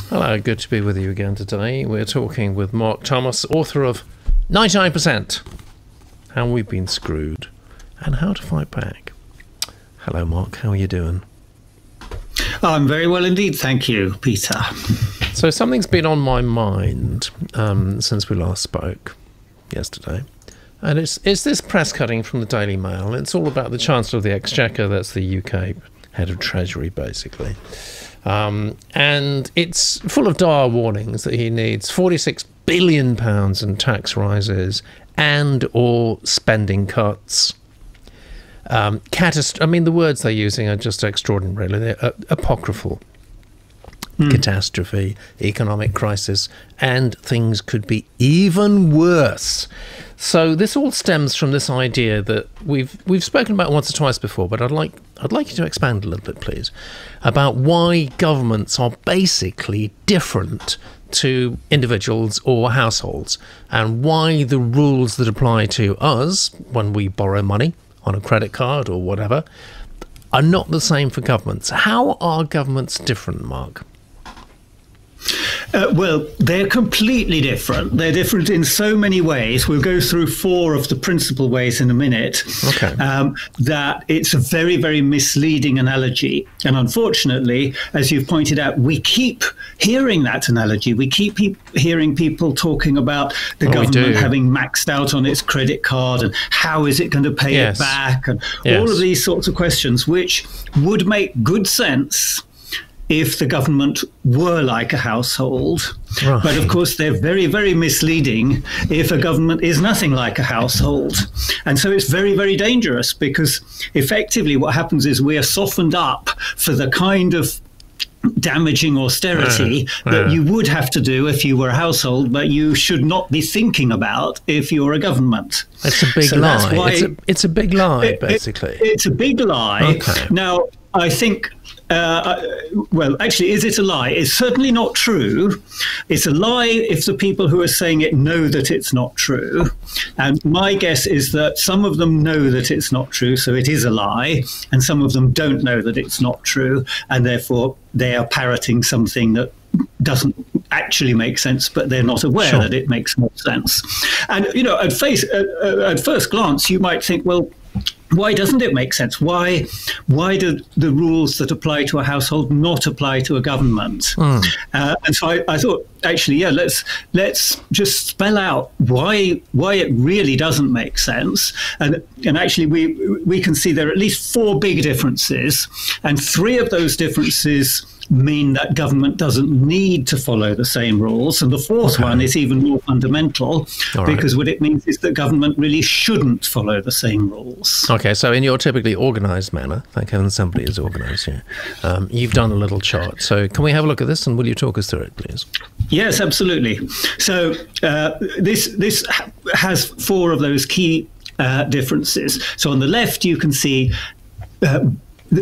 Hello, good to be with you again today. We're talking with Mark Thomas, author of 99%, How We've Been Screwed and How to Fight Back. Hello, Mark. How are you doing? I'm very well indeed, thank you, Peter. So something's been on my mind since we last spoke yesterday. And it's this press cutting from the Daily Mail. It's all about the Chancellor of the Exchequer, that's the UK head of Treasury, basically. And it's full of dire warnings that he needs £46 billion in tax rises and or spending cuts. I mean, the words they're using are just extraordinary, really. They're apocryphal. Catastrophe, economic crisis, and things could be even worse. So this all stems from this idea that we've spoken about once or twice before, but I'd like you to expand a little bit, please, about why governments are basically different to individuals or households, and why the rules that apply to us when we borrow money on a credit card or whatever are not the same for governments. How are governments different, Mark? Well, they're completely different. They're different in so many ways. We'll go through four of the principal ways in a minute. Okay. That it's a very, very misleading analogy. And unfortunately, as you've pointed out, we keep hearing that analogy. We keep hearing people talking about the government having maxed out on its credit card and how is it going to pay it back and all of these sorts of questions, which would make good sense if the government were like a household. Right. But of course, they're very, very misleading if a government is nothing like a household. And so it's very, very dangerous, because effectively what happens is we are softened up for the kind of damaging austerity that you would have to do if you were a household, but you should not be thinking about if you're a government. It's a big lie. It's a big lie, basically. It's a big lie. Okay. Now, I think well, actually, is it a lie? It's certainly not true. It's a lie if the people who are saying it know that it's not true. And my guess is that some of them know that it's not true, so it is a lie, and some of them don't know that it's not true, and therefore they are parroting something that doesn't actually make sense, but they're not aware that it makes more sense. And, you know, at first glance, you might think, well, why doesn't it make sense? Why do the rules that apply to a household not apply to a government? And so I thought, actually, let's just spell out why it really doesn't make sense. And actually, we can see there are at least four big differences, and three of those differences mean that government doesn't need to follow the same rules. And the fourth one is even more fundamental, because what it means is that government really shouldn't follow the same rules. Okay, so in your typically organised manner, thank heaven somebody is organised here, you've done a little chart. So can we have a look at this, and will you talk us through it, please? Yes, absolutely. So this has four of those key differences. So on the left, you can see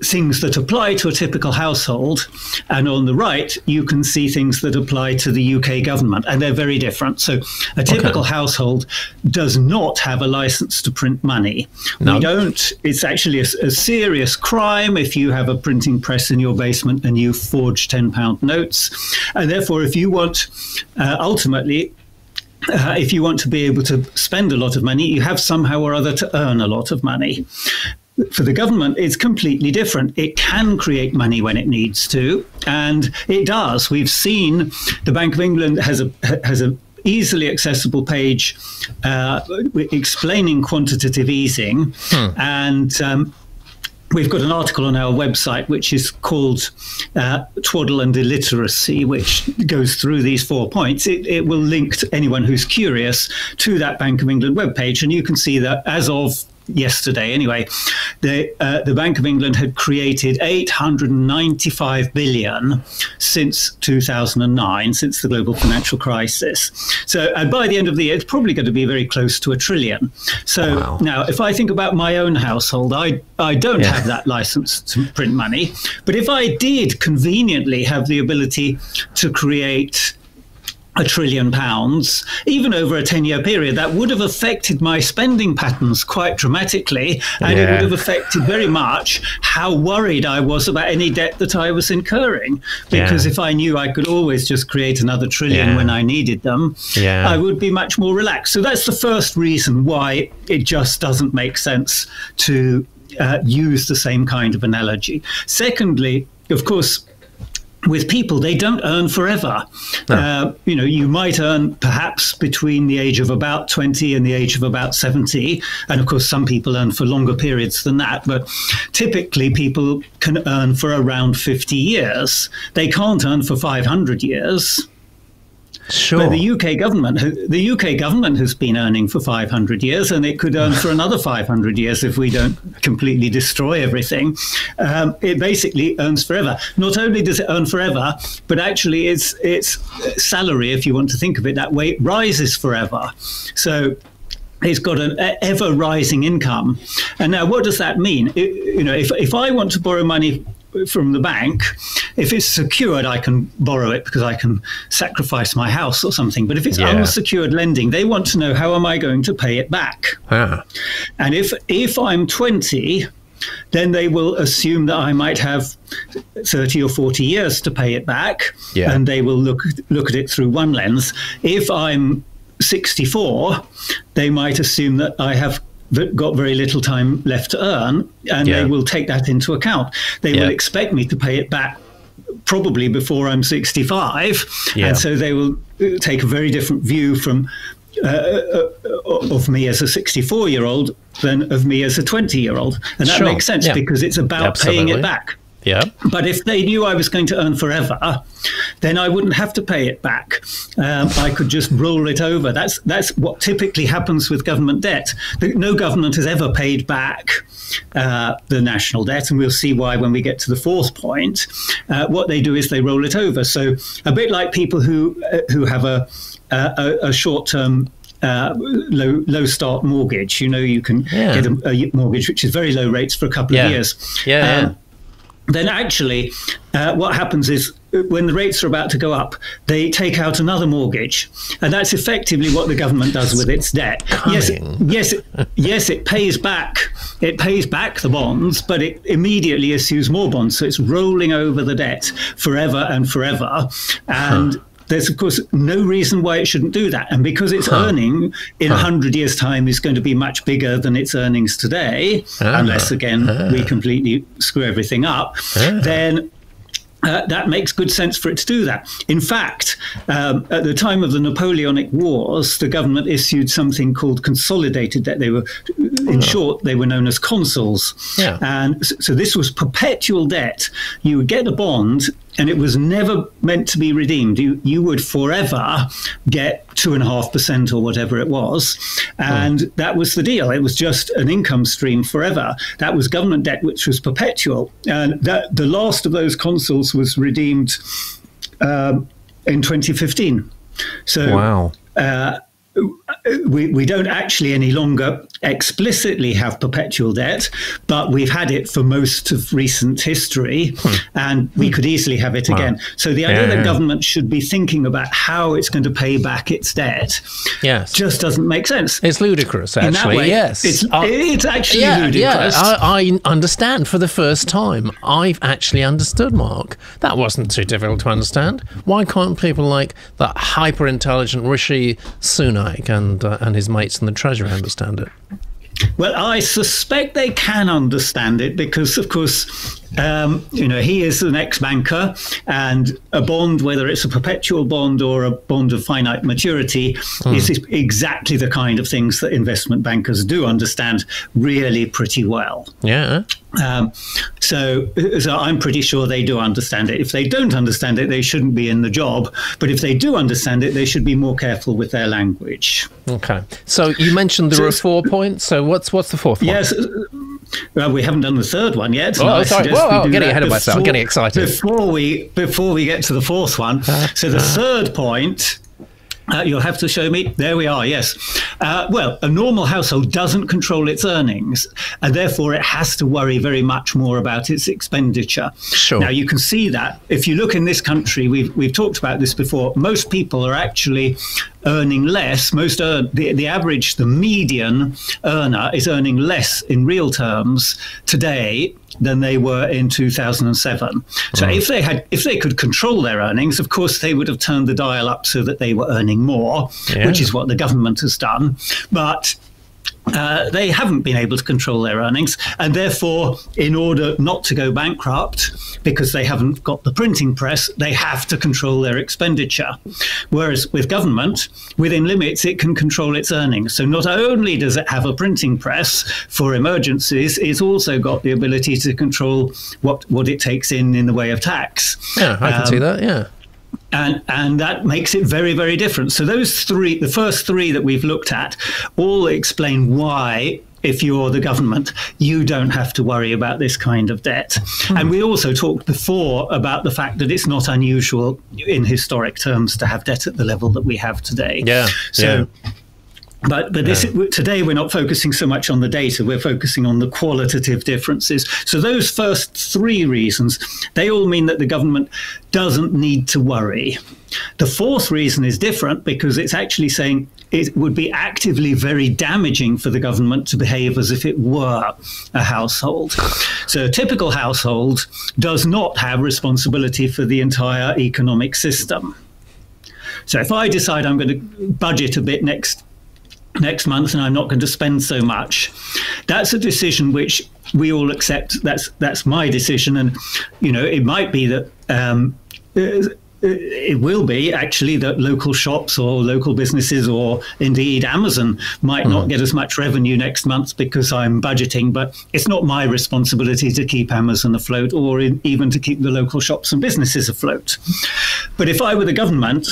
things that apply to a typical household, and on the right you can see things that apply to the UK government, and they're very different. So a typical household does not have a license to print money. No. We don't. It's actually a serious crime if you have a printing press in your basement and you forge £10 notes, and therefore if you want ultimately if you want to be able to spend a lot of money, you have somehow or other to earn a lot of money. For the government, it's completely different. It can create money when it needs to, and it does. We've seen the Bank of England has a easily accessible page explaining quantitative easing, and we've got an article on our website which is called Twaddle and Illiteracy, which goes through these 4 points. It will link to anyone who's curious to that Bank of England webpage, and you can see that as of yesterday anyway, the Bank of England had created 895 billion since 2009, since the global financial crisis. So and by the end of the year, it's probably going to be very close to $1 trillion. So now, if I think about my own household, I don't have that license to print money. But if I did conveniently have the ability to create £1 trillion, even over a 10-year period, that would have affected my spending patterns quite dramatically. And it would have affected very much how worried I was about any debt that I was incurring. Because if I knew I could always just create another trillion when I needed them, I would be much more relaxed. So that's the first reason why it just doesn't make sense to use the same kind of analogy. Secondly, of course, with people, they don't earn forever. No. You might earn perhaps between the age of about 20 and the age of about 70. And of course, some people earn for longer periods than that. But typically, people can earn for around 50 years. They can't earn for 500 years. Sure. But the UK government has been earning for 500 years, and it could earn for another 500 years if we don't completely destroy everything. It basically earns forever. Not only does it earn forever, but actually its salary, if you want to think of it that way, rises forever. So it's got an ever rising income. And now, what does that mean? If I want to borrow money from the bank, if it's secured, I can borrow it because I can sacrifice my house or something. But if it's unsecured lending, they want to know, how am I going to pay it back? And if I'm 20, then they will assume that I might have 30 or 40 years to pay it back, and they will look at it through one lens. If I'm 64, they might assume that I have got very little time left to earn, and they will take that into account. They will expect me to pay it back probably before I'm 65, and so they will take a very different view from of me as a 64-year-old than of me as a 20-year-old. And that makes sense because it's about paying it back. But if they knew I was going to earn forever, then I wouldn't have to pay it back. I could just roll it over. That's what typically happens with government debt. No government has ever paid back the national debt, and we'll see why when we get to the fourth point. What they do is they roll it over. So a bit like people who have a short-term low start mortgage. You can get a mortgage which is very low rates for a couple of years. Then actually what happens is when the rates are about to go up, they take out another mortgage. And that's effectively what the government does with its debt. Yes, it pays back. It pays back the bonds, but it immediately issues more bonds. So it's rolling over the debt forever and forever. And there's, of course, no reason why it shouldn't do that. And because its earning in 100 years' time is going to be much bigger than its earnings today, unless, again, we completely screw everything up, then that makes good sense for it to do that. In fact, at the time of the Napoleonic Wars, the government issued something called consolidated debt. They were, in short, they were known as consols. And so this was perpetual debt. You would get a bond, and it was never meant to be redeemed. You would forever get 2.5% or whatever it was. And that was the deal. It was just an income stream forever. That was government debt, which was perpetual. And the last of those consols was redeemed in 2015. So we don't actually any longer explicitly have perpetual debt, but we've had it for most of recent history, and we could easily have it again. So the idea that government should be thinking about how it's going to pay back its debt just doesn't make sense. It's ludicrous, actually. In that way, it's actually ludicrous. I understand for the first time. I've actually understood, Mark. That wasn't too difficult to understand. Why can't people like that hyper-intelligent Rishi Sunak and his mates in the Treasury understand it? Well, I suspect they can understand it because, of course, he is an ex-banker, and a bond, whether it's a perpetual bond or a bond of finite maturity, is exactly the kind of things that investment bankers do understand really pretty well. So I'm pretty sure they do understand it. If they don't understand it, they shouldn't be in the job. But if they do understand it, they should be more careful with their language. Okay. So you mentioned there are 4 points. So what's the fourth one? Yes. Well, we haven't done the third one yet. Sorry. I'm getting ahead of myself. I'm getting excited. Before we get to the fourth one. So the third point You'll have to show me. There we are, yes. Well, a normal household doesn't control its earnings, and therefore it has to worry very much more about its expenditure. Sure. Now, you can see that. If you look in this country, we've talked about this before, most people are actually earning less. The average, the median earner is earning less in real terms today than they were in 2007. So if they could control their earnings, of course they would have turned the dial up so that they were earning more, which is what the government has done. But they haven't been able to control their earnings, and therefore, in order not to go bankrupt, because they haven't got the printing press, they have to control their expenditure. Whereas with government, within limits, it can control its earnings. So not only does it have a printing press for emergencies, it's also got the ability to control what it takes in the way of tax. Yeah, I can see that, yeah. And that makes it very, very different. So those three, the first three that we've looked at, all explain why, if you're the government, you don't have to worry about this kind of debt. And we also talked before about the fact that it's not unusual in historic terms to have debt at the level that we have today. Yeah. So. Yeah. But today we're not focusing so much on the data, we're focusing on the qualitative differences. So those first three reasons, they all mean that the government doesn't need to worry. The fourth reason is different because it's actually saying it would be actively very damaging for the government to behave as if it were a household. So a typical household does not have responsibility for the entire economic system. So if I decide I'm going to budget a bit next month and I'm not going to spend so much, that's a decision which we all accept. That's my decision. And, it might be that it will be actually that local shops or local businesses or indeed Amazon might not get as much revenue next month because I'm budgeting, but it's not my responsibility to keep Amazon afloat or even to keep the local shops and businesses afloat. But if I were the government,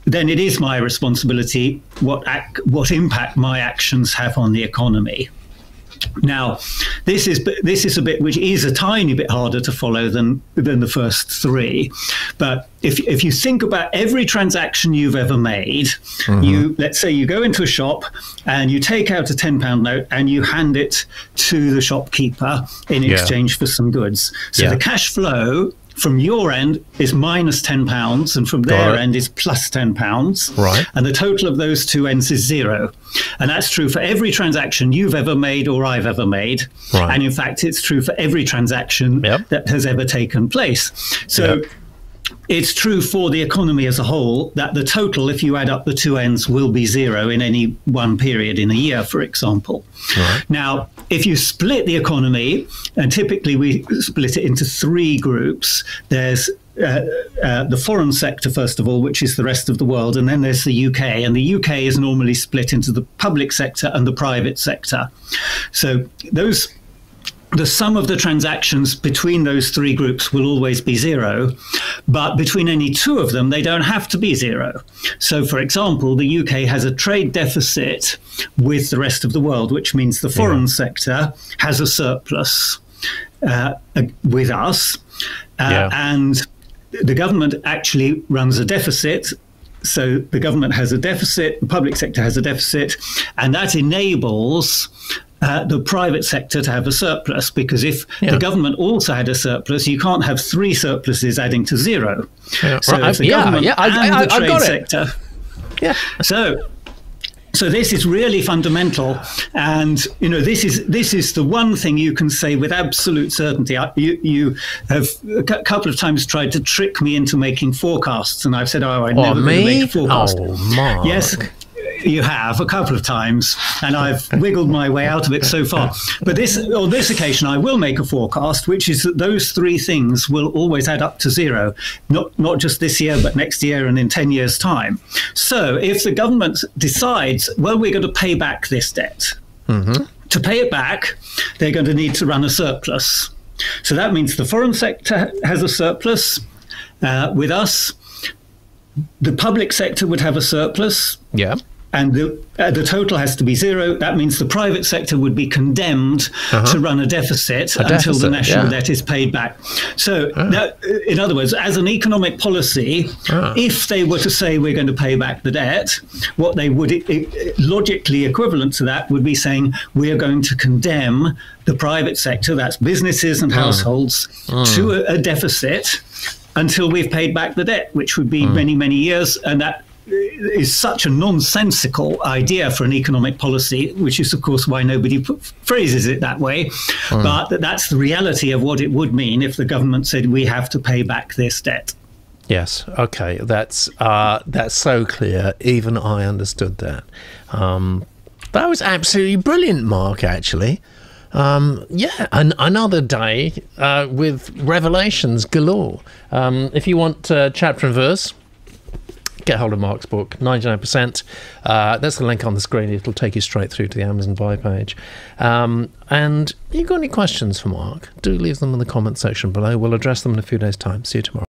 then it is my responsibility what impact my actions have on the economy. Now, this is a bit which is a tiny bit harder to follow than the first three. But if you think about every transaction you've ever made, let's say you go into a shop and you take out a £10 note and you hand it to the shopkeeper in exchange for some goods. So the cash flow from your end is minus £10 and from their end is plus £10. Right. And the total of those two ends is zero. And that's true for every transaction you've ever made or I've ever made. Right. And in fact, it's true for every transaction that has ever taken place. So it's true for the economy as a whole that the total, if you add up the two ends, will be zero in any one period in a year, for example. Right. Now, if you split the economy, and typically we split it into three groups, there's the foreign sector, first of all, which is the rest of the world, and then there's the UK. And the UK is normally split into the public sector and the private sector. So the sum of the transactions between those three groups will always be zero, but between any two of them, they don't have to be zero. So, for example, the UK has a trade deficit with the rest of the world, which means the foreign sector has a surplus with us, and the government actually runs a deficit. So the government has a deficit, the public sector has a deficit, and that enables the private sector to have a surplus, because if the government also had a surplus, you can't have three surpluses adding to zero. So if the government and the trade sector. So this is really fundamental, and this is the one thing you can say with absolute certainty. You have a couple of times tried to trick me into making forecasts, and I've said, I'd never make a forecast. Mark. Yes. You have a couple of times, and I've wiggled my way out of it so far. But on this occasion, I will make a forecast, which is that those three things will always add up to zero, not just this year, but next year and in 10 years' time. So if the government decides, well, we're going to pay back this debt, to pay it back, they're going to need to run a surplus. So that means the foreign sector has a surplus with us. The public sector would have a surplus. and the total has to be zero. That means the private sector would be condemned to run a deficit until the national debt is paid back. So, in other words, as an economic policy, if they were to say we're going to pay back the debt, what they would logically equivalent to that would be saying we're going to condemn the private sector, that's businesses and households, to a deficit until we've paid back the debt, which would be many, many years. And that is such a nonsensical idea for an economic policy, which is, of course, why nobody phrases it that way. But that's the reality of what it would mean if the government said we have to pay back this debt. Yes. Okay. That's so clear. Even I understood that. That was absolutely brilliant, Mark, actually. Another day with revelations galore. If you want chapter and verse, get hold of Mark's book, 99%. That's the link on the screen. It'll take you straight through to the Amazon buy page. And if you've got any questions for Mark, do leave them in the comment section below. We'll address them in a few days' time. See you tomorrow.